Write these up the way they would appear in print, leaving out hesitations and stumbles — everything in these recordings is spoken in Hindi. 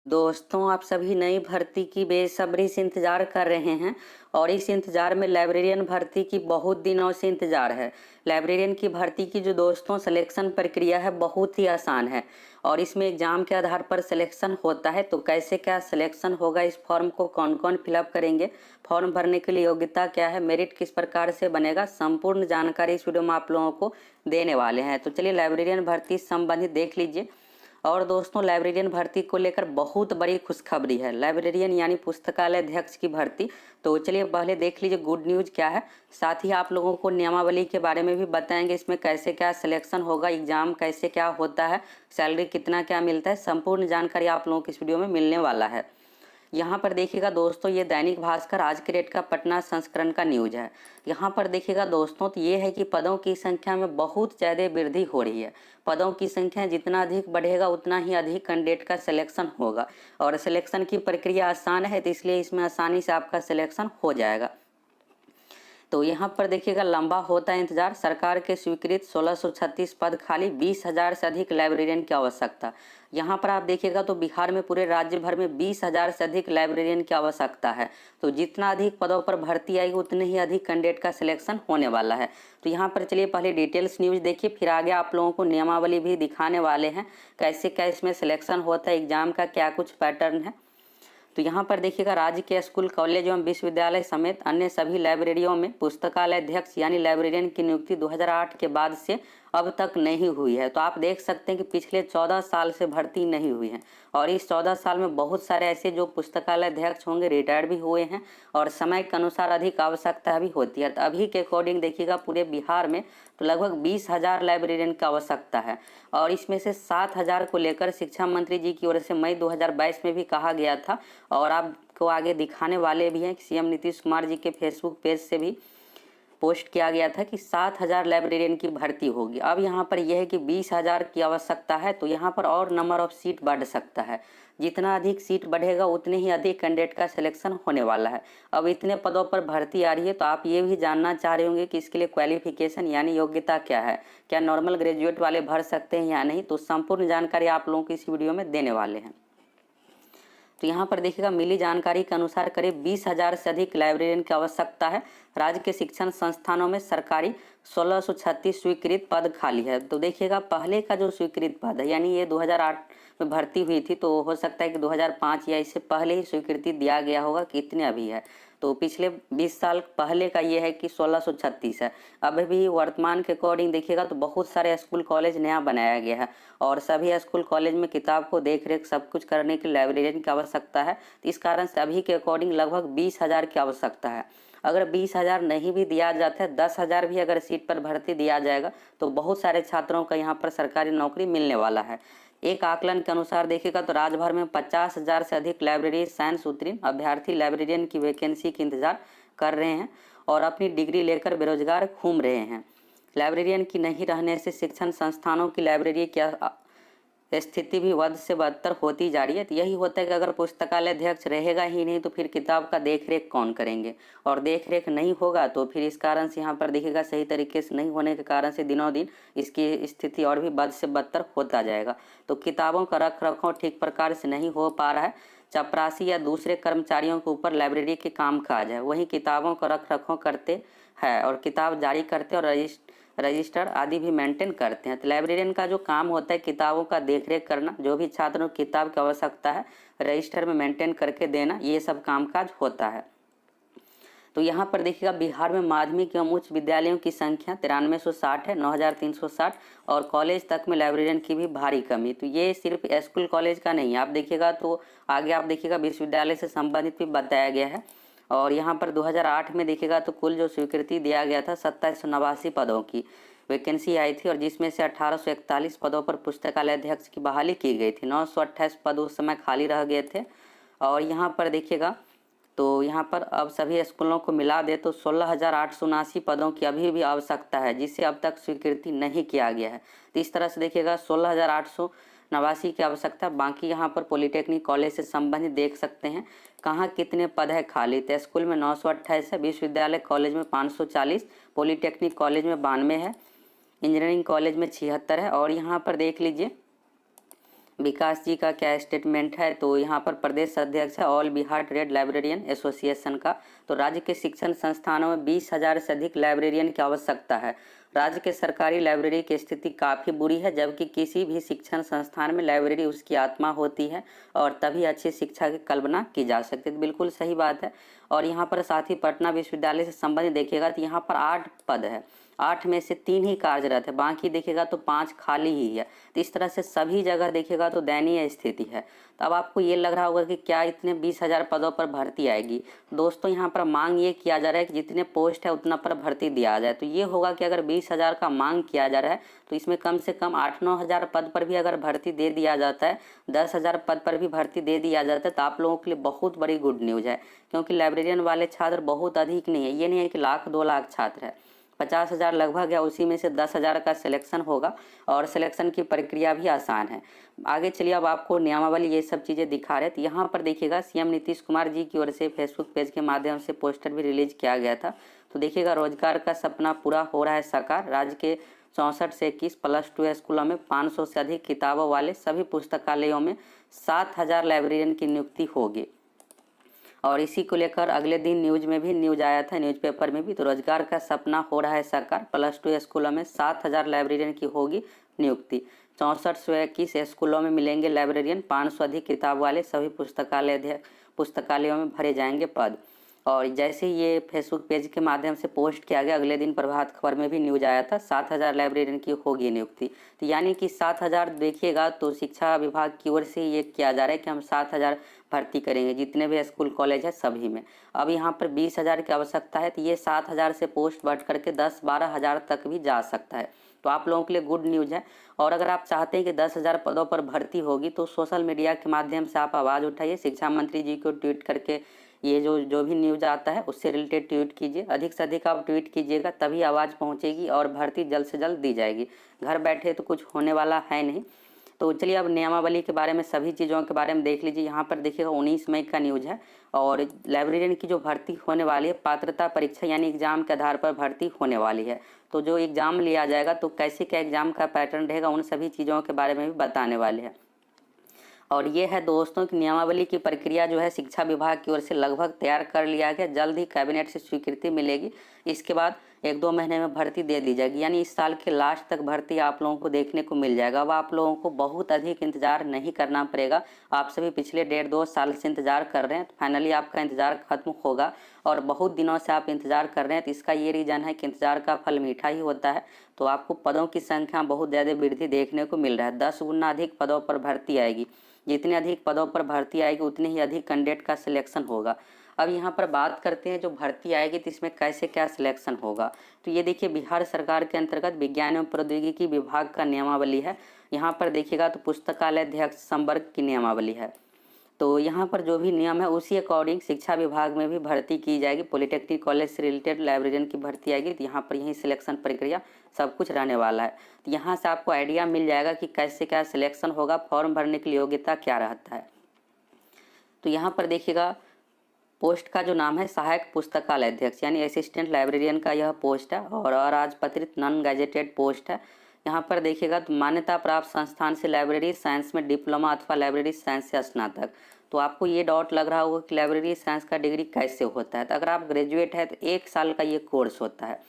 दोस्तों, आप सभी नई भर्ती की बेसब्री से इंतज़ार कर रहे हैं और इस इंतज़ार में लाइब्रेरियन भर्ती की बहुत दिनों से इंतज़ार है। लाइब्रेरियन की भर्ती की जो दोस्तों सिलेक्शन प्रक्रिया है बहुत ही आसान है और इसमें एग्ज़ाम के आधार पर सिलेक्शन होता है। तो कैसे क्या सिलेक्शन होगा, इस फॉर्म को कौन कौन फिलअप करेंगे, फॉर्म भरने के लिए योग्यता क्या है, मेरिट किस प्रकार से बनेगा, संपूर्ण जानकारी इस वीडियो में आप लोगों को देने वाले हैं। तो चलिए लाइब्रेरियन भर्ती से संबंधित देख लीजिए। और दोस्तों, लाइब्रेरियन भर्ती को लेकर बहुत बड़ी खुशखबरी है। लाइब्रेरियन यानी पुस्तकालय अध्यक्ष की भर्ती। तो चलिए पहले देख लीजिए गुड न्यूज़ क्या है। साथ ही आप लोगों को नियमावली के बारे में भी बताएंगे, इसमें कैसे क्या सिलेक्शन होगा, एग्जाम कैसे क्या होता है, सैलरी कितना क्या मिलता है, संपूर्ण जानकारी आप लोगों को इस वीडियो में मिलने वाला है। यहाँ पर देखिएगा दोस्तों, ये दैनिक भास्कर आज के डेट का पटना संस्करण का न्यूज है। यहाँ पर देखिएगा दोस्तों, तो ये है कि पदों की संख्या में बहुत ज़्यादा वृद्धि हो रही है। पदों की संख्या जितना अधिक बढ़ेगा उतना ही अधिक कैंडिडेट का सिलेक्शन होगा और सिलेक्शन की प्रक्रिया आसान है, तो इसलिए इसमें आसानी से आपका सिलेक्शन हो जाएगा। तो यहाँ पर देखिएगा लंबा होता है इंतजार। सरकार के स्वीकृत 1636 पद खाली, 20,000 से अधिक लाइब्रेरियन की आवश्यकता। यहाँ पर आप देखिएगा तो बिहार में पूरे राज्य भर में 20,000 से अधिक लाइब्रेरियन की आवश्यकता है। तो जितना अधिक पदों पर भर्ती आएगी उतने ही अधिक कैंडिडेट का सिलेक्शन होने वाला है। तो यहाँ पर चलिए पहले डिटेल्स न्यूज़ देखिए, फिर आगे आप लोगों को नियमावली भी दिखाने वाले हैं, कैसे क्या इसमें सिलेक्शन होता है, एग्जाम का क्या कुछ पैटर्न है। तो यहाँ पर देखिएगा राज्य के स्कूल, कॉलेज एवं विश्वविद्यालय समेत अन्य सभी लाइब्रेरियों में पुस्तकालय अध्यक्ष यानी लाइब्रेरियन की नियुक्ति 2008 के बाद से अब तक नहीं हुई है। तो आप देख सकते हैं कि पिछले 14 साल से भर्ती नहीं हुई है और इस 14 साल में बहुत सारे ऐसे जो पुस्तकालय अध्यक्ष होंगे रिटायर्ड भी हुए हैं और समय के अनुसार अधिक आवश्यकता भी होती है। तो अभी के अकॉर्डिंग देखिएगा पूरे बिहार में तो लगभग 20,000 लाइब्रेरियन की आवश्यकता है और इसमें से 7,000 को लेकर शिक्षा मंत्री जी की ओर से मई 2022 में भी कहा गया था और आपको आगे दिखाने वाले भी हैं कि सीएम नीतीश कुमार जी के फेसबुक पेज से भी पोस्ट किया गया था कि 7,000 लाइब्रेरियन की भर्ती होगी। अब यहाँ पर यह है कि 20,000 की आवश्यकता है, तो यहाँ पर और नंबर ऑफ सीट बढ़ सकता है। जितना अधिक सीट बढ़ेगा उतने ही अधिक कैंडिडेट का सिलेक्शन होने वाला है। अब इतने पदों पर भर्ती आ रही है, तो आप ये भी जानना चाह रहे होंगे कि इसके लिए क्वालिफिकेशन यानी योग्यता क्या है, क्या नॉर्मल ग्रेजुएट वाले भर सकते हैं या नहीं। तो संपूर्ण जानकारी आप लोगों को इस वीडियो में देने वाले हैं। तो यहाँ पर देखिएगा मिली जानकारी के अनुसार करीब 20,000 से अधिक लाइब्रेरियन की आवश्यकता है। राज्य के शिक्षण संस्थानों में सरकारी 1636 स्वीकृत पद खाली है। तो देखिएगा पहले का जो स्वीकृत पद है यानी ये 2008 में भर्ती हुई थी, तो हो सकता है कि 2005 या इससे पहले ही स्वीकृति दिया गया होगा, कितने अभी है। तो पिछले 20 साल पहले का ये है कि 1636 है। अभी भी वर्तमान के अकॉर्डिंग देखिएगा तो बहुत सारे स्कूल कॉलेज नया बनाया गया है और सभी स्कूल कॉलेज में किताब को देख रेख सब कुछ करने की लाइब्रेरियन की आवश्यकता है। तो इस कारण से अभी के अकॉर्डिंग लगभग 20,000 की आवश्यकता है। अगर 20,000 नहीं भी दिया जाता है, 10,000 भी अगर सीट पर भर्ती दिया जाएगा तो बहुत सारे छात्रों का यहाँ पर सरकारी नौकरी मिलने वाला है। एक आकलन के अनुसार देखिएगा तो राज्य भर में 50,000 से अधिक लाइब्रेरी साइंस उत्तीर्ण अभ्यर्थी लाइब्रेरियन की वैकेंसी की इंतजार कर रहे हैं और अपनी डिग्री लेकर बेरोजगार घूम रहे हैं। लाइब्रेरियन की नहीं रहने से शिक्षण संस्थानों की लाइब्रेरी क्या स्थिति भी बद से बदतर होती जा रही है। तो यही होता है कि अगर पुस्तकालय अध्यक्ष रहेगा ही नहीं तो फिर किताब का देख रेख कौन करेंगे और देख रेख नहीं होगा तो फिर इस कारण से यहाँ पर देखिएगा सही तरीके से नहीं होने के कारण से दिनों दिन इसकी स्थिति और भी बद से बदतर होता जाएगा। तो किताबों का रख रखाव ठीक प्रकार से नहीं हो पा रहा है। चपरासी या दूसरे कर्मचारियों के ऊपर लाइब्रेरी के काम काज है, वहीं किताबों का रख रखाव करते हैं और किताब जारी करते और रजिस्टर आदि भी मेंटेन करते हैं। तो लाइब्रेरियन का जो काम होता है किताबों का देखरेख करना, जो भी छात्रों को किताब की आवश्यकता है रजिस्टर में मेंटेन करके देना, ये सब कामकाज होता है। तो यहाँ पर देखिएगा बिहार में माध्यमिक एवं उच्च विद्यालयों की संख्या 9360 है, 9,360 और कॉलेज तक में लाइब्रेरियन की भी भारी कमी। तो ये सिर्फ स्कूल कॉलेज का नहीं है, आप देखिएगा तो आगे आप देखिएगा विश्वविद्यालय से संबंधित भी बताया गया है। और यहाँ पर 2008 में देखिएगा तो कुल जो स्वीकृति दिया गया था 2789 पदों की वैकेंसी आई थी और जिसमें से 1841 पदों पर पुस्तकालय अध्यक्ष की बहाली की गई थी। 928 पद उस समय खाली रह गए थे। और यहाँ पर देखिएगा तो यहाँ पर अब सभी स्कूलों को मिला दे तो 16,879 पदों की अभी भी आवश्यकता है, जिसे अब तक स्वीकृति नहीं किया गया है। तो इस तरह से देखिएगा 16,889 की आवश्यकता। बाकी यहाँ पर पॉलिटेक्निक कॉलेज से संबंधित देख सकते हैं कहाँ कितने पद है खाली। तो स्कूल में 928 है, विश्वविद्यालय कॉलेज में 540, पॉलिटेक्निक कॉलेज में 92 है, इंजीनियरिंग कॉलेज में 76 है। और यहाँ पर देख लीजिए विकास जी का क्या स्टेटमेंट है, तो यहाँ पर प्रदेश अध्यक्ष है all Bihar trade librarian association का। तो राज्य के शिक्षण संस्थानों में 20,000 से अधिक लाइब्रेरियन की आवश्यकता है। राज्य के सरकारी लाइब्रेरी की स्थिति काफ़ी बुरी है, जबकि किसी भी शिक्षण संस्थान में लाइब्रेरी उसकी आत्मा होती है और तभी अच्छी शिक्षा की कल्पना की जा सकती है। तो बिल्कुल सही बात है। और यहाँ पर साथ ही पटना विश्वविद्यालय से संबंधित देखिएगा तो यहाँ पर 8 पद है, 8 में से 3 ही कार्यरत है, बाकी देखिएगा तो 5 खाली ही है। तो इस तरह से सभी जगह देखिएगा तो दयनीय स्थिति है। तो अब आपको ये लग रहा होगा कि क्या इतने 20,000 पदों पर भर्ती आएगी। दोस्तों यहाँ पर मांग ये किया जा रहा है कि जितने पोस्ट है उतना पर भर्ती दिया जाए। तो ये होगा कि अगर 20,000 का मांग किया जा रहा है तो इसमें कम से कम 8-9 हज़ार पद पर भी अगर भर्ती दे दिया जाता है, 10,000 पद पर भी भर्ती दे दिया जाता है, तो आप लोगों के लिए बहुत बड़ी गुड न्यूज़ है। क्योंकि लाइब्रेरियन वाले छात्र बहुत अधिक नहीं है, ये नहीं है कि लाख 2 लाख छात्र है, 50,000 लगभग है, उसी में से 10,000 का सिलेक्शन होगा और सिलेक्शन की प्रक्रिया भी आसान है। आगे चलिए अब आपको नियमावली ये सब चीज़ें दिखा रहे। तो यहाँ पर देखिएगा सीएम नीतीश कुमार जी की ओर से फेसबुक पेज के माध्यम से पोस्टर भी रिलीज किया गया था। तो देखिएगा रोजगार का सपना पूरा हो रहा है साकार। राज्य के 64 से 21 +2 स्कूलों में 500 से अधिक किताबों वाले सभी पुस्तकालयों में 7,000 लाइब्रेरियन की नियुक्ति होगी। और इसी को लेकर अगले दिन न्यूज में भी न्यूज आया था, न्यूज़पेपर में भी। तो रोजगार का सपना हो रहा है साकार, +2 स्कूलों में 7,000 लाइब्रेरियन की होगी नियुक्ति। 64 से 21 स्कूलों में मिलेंगे लाइब्रेरियन, 500 अधिक किताब वाले सभी पुस्तकालयों में भरे जाएंगे पद। और जैसे ये फेसबुक पेज के माध्यम से पोस्ट किया गया, अगले दिन प्रभात खबर में भी न्यूज आया था, 7,000 लाइब्रेरियन की होगी नियुक्ति। तो यानी कि 7,000 देखिएगा तो शिक्षा विभाग की ओर से ये किया जा रहा है कि हम 7,000 भर्ती करेंगे जितने भी स्कूल कॉलेज है सभी में। अब यहाँ पर 20,000 की आवश्यकता है, तो ये 7,000 से पोस्ट बढ़ करके 10-12 हज़ार तक भी जा सकता है। तो आप लोगों के लिए गुड न्यूज़ है। और अगर आप चाहते हैं कि 10,000 पदों पर भर्ती होगी तो सोशल मीडिया के माध्यम से आप आवाज़ उठाइए, शिक्षा मंत्री जी को ट्वीट करके ये जो भी न्यूज़ आता है उससे रिलेटेड ट्वीट कीजिए, अधिक से अधिक आप ट्वीट कीजिएगा, तभी आवाज़ पहुंचेगी और भर्ती जल्द से जल्द दी जाएगी। घर बैठे तो कुछ होने वाला है नहीं। तो चलिए अब नियमावली के बारे में, सभी चीज़ों के बारे में देख लीजिए। यहाँ पर देखिएगा 19 मई का न्यूज़ है और लाइब्रेरियन की जो भर्ती होने वाली है पात्रता परीक्षा यानी एग्जाम के आधार पर भर्ती होने वाली है। तो जो एग्ज़ाम लिया जाएगा तो कैसे क्या एग्ज़ाम का पैटर्न रहेगा, उन सभी चीज़ों के बारे में भी बताने वाले हैं। और ये है दोस्तों की नियमावली की प्रक्रिया जो है शिक्षा विभाग की ओर से लगभग तैयार कर लिया गया, जल्द ही कैबिनेट से स्वीकृति मिलेगी। इसके बाद 1-2 महीने में भर्ती दे दी जाएगी, यानी इस साल के लास्ट तक भर्ती आप लोगों को देखने को मिल जाएगा। अब आप लोगों को बहुत अधिक इंतजार नहीं करना पड़ेगा। आप सभी पिछले 1.5-2 साल से इंतजार कर रहे हैं, तो फाइनली आपका इंतजार खत्म होगा और बहुत दिनों से आप इंतजार कर रहे हैं। तो इसका ये रीज़न है कि इंतजार का फल मीठा ही होता है। तो आपको पदों की संख्या बहुत ज़्यादा वृद्धि देखने को मिल रहा है, 10 गुना अधिक पदों पर भर्ती आएगी। जितने अधिक पदों पर भर्ती आएगी उतने ही अधिक कैंडिडेट का सिलेक्शन होगा। अब यहाँ पर बात करते हैं जो भर्ती आएगी तो इसमें कैसे क्या सिलेक्शन होगा। तो ये देखिए बिहार सरकार के अंतर्गत विज्ञान एवं प्रौद्योगिकी विभाग का नियमावली है। यहाँ पर देखिएगा तो पुस्तकालय अध्यक्ष संवर्ग की नियमावली है। तो यहाँ पर जो भी नियम है उसी अकॉर्डिंग शिक्षा विभाग में भी भर्ती की जाएगी। पॉलिटेक्निक कॉलेज से रिलेटेड लाइब्रेरियन की भर्ती आएगी, तो यहाँ पर यही सिलेक्शन प्रक्रिया सब कुछ रहने वाला है। तो यहाँ से आपको आइडिया मिल जाएगा कि कैसे क्या सिलेक्शन होगा, फॉर्म भरने की योग्यता क्या रहता है। तो यहाँ पर देखिएगा पोस्ट का जो नाम है सहायक पुस्तकालय अध्यक्ष यानी असिस्टेंट लाइब्रेरियन का यह पोस्ट है और अराजपत्रित नॉन गैजेटेड पोस्ट है। यहाँ पर देखिएगा तो मान्यता प्राप्त संस्थान से लाइब्रेरी साइंस में डिप्लोमा अथवा लाइब्रेरी साइंस से स्नातक। तो आपको ये डाउट लग रहा होगा कि लाइब्रेरी साइंस का डिग्री कैसे होता है। तो अगर आप ग्रेजुएट है तो 1 साल का ये कोर्स होता है।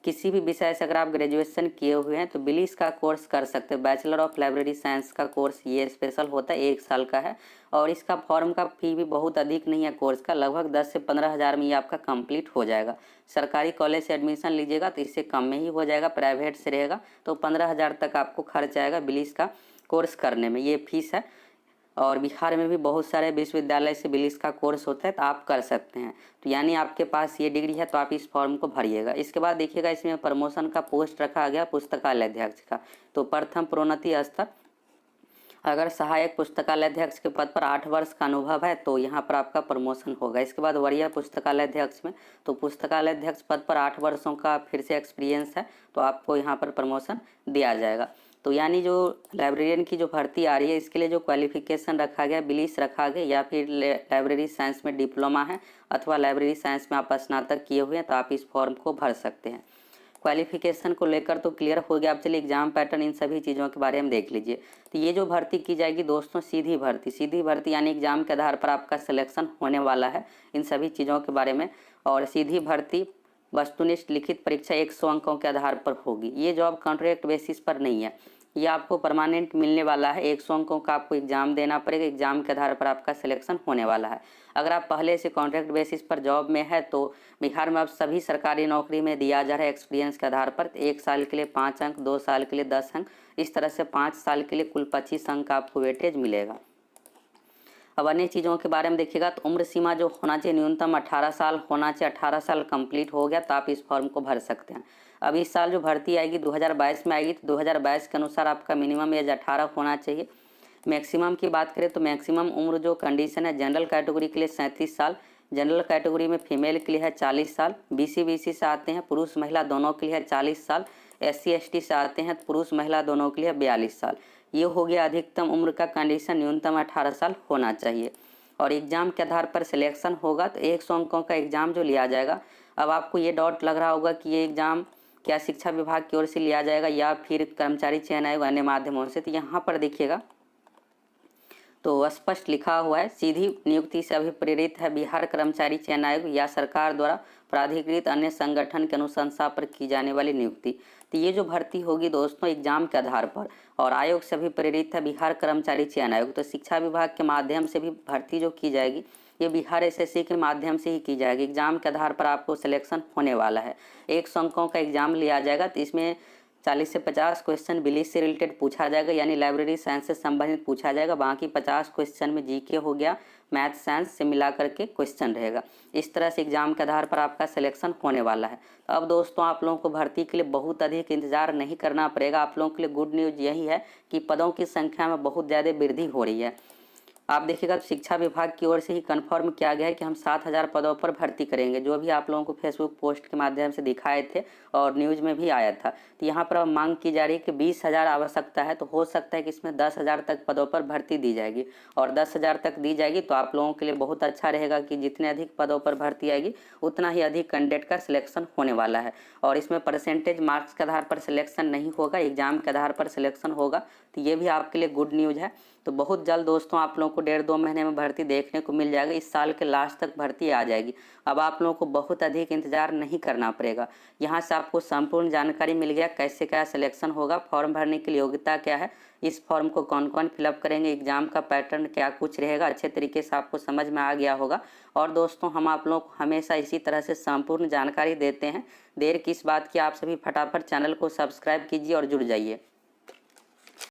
किसी भी विषय से अगर आप ग्रेजुएशन किए हुए हैं तो बिलीस का कोर्स कर सकते हैं। बैचलर ऑफ लाइब्रेरी साइंस का कोर्स ये स्पेशल होता है, 1 साल का है और इसका फॉर्म का फी भी बहुत अधिक नहीं है कोर्स का, लगभग 10 से 15 हज़ार में ये आपका कंप्लीट हो जाएगा। सरकारी कॉलेज से एडमिशन लीजिएगा तो इससे कम में ही हो जाएगा, प्राइवेट से रहेगा तो 15,000 तक आपको खर्च आएगा बिलीस का कोर्स करने में, ये फीस है। और बिहार में भी बहुत सारे विश्वविद्यालय से बिलीस का कोर्स होता है तो आप कर सकते हैं। तो यानी आपके पास ये डिग्री है तो आप इस फॉर्म को भरिएगा। इसके बाद देखिएगा इसमें प्रमोशन का पोस्ट रखा गया पुस्तकालय अध्यक्ष का। तो प्रथम प्रोन्नति स्तर, अगर सहायक पुस्तकालय अध्यक्ष के पद पर 8 वर्ष का अनुभव है तो यहाँ पर आपका प्रमोशन होगा। इसके बाद वरीय पुस्तकालय अध्यक्ष में, तो पुस्तकालय अध्यक्ष पद पर 8 वर्षों का फिर से एक्सपीरियंस है तो आपको यहाँ पर प्रमोशन दिया जाएगा। तो यानी जो लाइब्रेरियन की जो भर्ती आ रही है इसके लिए जो क्वालिफिकेशन रखा गया, बिलीस रखा गया या फिर लाइब्रेरी साइंस में डिप्लोमा है अथवा लाइब्रेरी साइंस में आप स्नातक किए हुए हैं तो आप इस फॉर्म को भर सकते हैं। क्वालिफिकेशन को लेकर तो क्लियर हो गया। अब चलिए एग्जाम पैटर्न, इन सभी चीज़ों के बारे में देख लीजिए। तो ये जो भर्ती की जाएगी दोस्तों, सीधी भर्ती यानी एग्जाम के आधार पर आपका सिलेक्शन होने वाला है इन सभी चीज़ों के बारे में। और सीधी भर्ती वस्तुनिष्ठ लिखित परीक्षा 100 अंकों के आधार पर होगी। ये जॉब कॉन्ट्रैक्ट बेसिस पर नहीं है, ये आपको परमानेंट मिलने वाला है। 100 अंकों का आपको एग्जाम देना पड़ेगा, एग्जाम के आधार पर आपका सिलेक्शन होने वाला है। अगर आप पहले से कॉन्ट्रैक्ट बेसिस पर जॉब में है तो बिहार में अब सभी सरकारी नौकरी में दिया जा रहा है एक्सपीरियंस के आधार पर। 1 साल के लिए 5 अंक, 2 साल के लिए 10 अंक, इस तरह से 5 साल के लिए कुल 25 अंक का आपको वेटेज मिलेगा। अब अन्य चीज़ों के बारे में देखिएगा तो उम्र सीमा जो होना चाहिए न्यूनतम 18 साल होना चाहिए। 18 साल कंप्लीट हो गया तो आप इस फॉर्म को भर सकते हैं। अब इस साल जो भर्ती आएगी 2022 में आएगी, तो 2022 के अनुसार आपका मिनिमम एज 18 होना चाहिए। मैक्सिमम की बात करें तो मैक्सिमम उम्र जो कंडीशन है, जनरल कैटेगरी के लिए 37 साल, जनरल कैटेगरी में फीमेल के लिए है 40 साल, BC से आते हैं पुरुष महिला दोनों के लिए है 40 साल, SC ST से आते हैं पुरुष महिला दोनों के लिए 42 साल। ये हो गया अधिकतम उम्र का कंडीशन, न्यूनतम 18 साल होना चाहिए। और एग्जाम के आधार पर सिलेक्शन होगा तो 100 अंकों का एग्जाम जो लिया जाएगा। अब आपको ये डाउट लग रहा होगा कि ये एग्जाम क्या शिक्षा विभाग की ओर से लिया जाएगा या फिर कर्मचारी चयन आयोग अन्य माध्यमों से। तो यहाँ पर देखिएगा तो स्पष्ट लिखा हुआ है, सीधी नियुक्ति से अभिप्रेरित है बिहार कर्मचारी चयन आयोग या सरकार द्वारा प्राधिकृत अन्य संगठन के अनुशंसा पर की जाने वाली नियुक्ति। तो ये जो भर्ती होगी दोस्तों एग्जाम के आधार पर और आयोग से भी प्रेरित है बिहार कर्मचारी चयन आयोग। तो शिक्षा विभाग के माध्यम से भी भर्ती जो की जाएगी ये बिहार SSC के माध्यम से ही की जाएगी। एग्जाम के आधार पर आपको सिलेक्शन होने वाला है। 100 अंकों का एग्जाम लिया जाएगा तो इसमें 40 से 50 क्वेश्चन बिलीज से रिलेटेड पूछा जाएगा, यानी लाइब्रेरी साइंस से संबंधित पूछा जाएगा। बाकी 50 क्वेश्चन में GK हो गया, मैथ साइंस से मिला करके क्वेश्चन रहेगा। इस तरह से एग्जाम के आधार पर आपका सिलेक्शन होने वाला है। तो अब दोस्तों आप लोगों को भर्ती के लिए बहुत अधिक इंतजार नहीं करना पड़ेगा। आप लोगों के लिए गुड न्यूज़ यही है कि पदों की संख्या में बहुत ज़्यादा वृद्धि हो रही है। आप देखिएगा शिक्षा विभाग की ओर से ही कंफर्म किया गया है कि हम 7000 पदों पर भर्ती करेंगे, जो भी आप लोगों को फेसबुक पोस्ट के माध्यम से दिखाए थे और न्यूज़ में भी आया था। तो यहाँ पर अब मांग की जा रही है कि 20,000 आवश्यकता है, तो हो सकता है कि इसमें 10,000 तक पदों पर भर्ती दी जाएगी। और 10,000 तक दी जाएगी तो आप लोगों के लिए बहुत अच्छा रहेगा कि जितने अधिक पदों पर भर्ती आएगी उतना ही अधिक कैंडिडेट का सिलेक्शन होने वाला है। और इसमें परसेंटेज मार्क्स के आधार पर सिलेक्शन नहीं होगा, एग्जाम के आधार पर सिलेक्शन होगा। तो ये भी आपके लिए गुड न्यूज़ है। तो बहुत जल्द दोस्तों आप लोगों को 1.5-2 महीने में भर्ती देखने को मिल जाएगा। इस साल के लास्ट तक भर्ती आ जाएगी। अब आप लोगों को बहुत अधिक इंतजार नहीं करना पड़ेगा। यहाँ से आपको संपूर्ण जानकारी मिल गया कैसे क्या सिलेक्शन होगा, फॉर्म भरने की योग्यता क्या है, इस फॉर्म को कौन कौन फिलअप करेंगे, एग्जाम का पैटर्न क्या कुछ रहेगा, अच्छे तरीके से आपको समझ में आ गया होगा। और दोस्तों हम आप लोगों को हमेशा इसी तरह से संपूर्ण जानकारी देते हैं, देर किस बात की। आप सभी फटाफट चैनल को सब्सक्राइब कीजिए और जुड़ जाइए।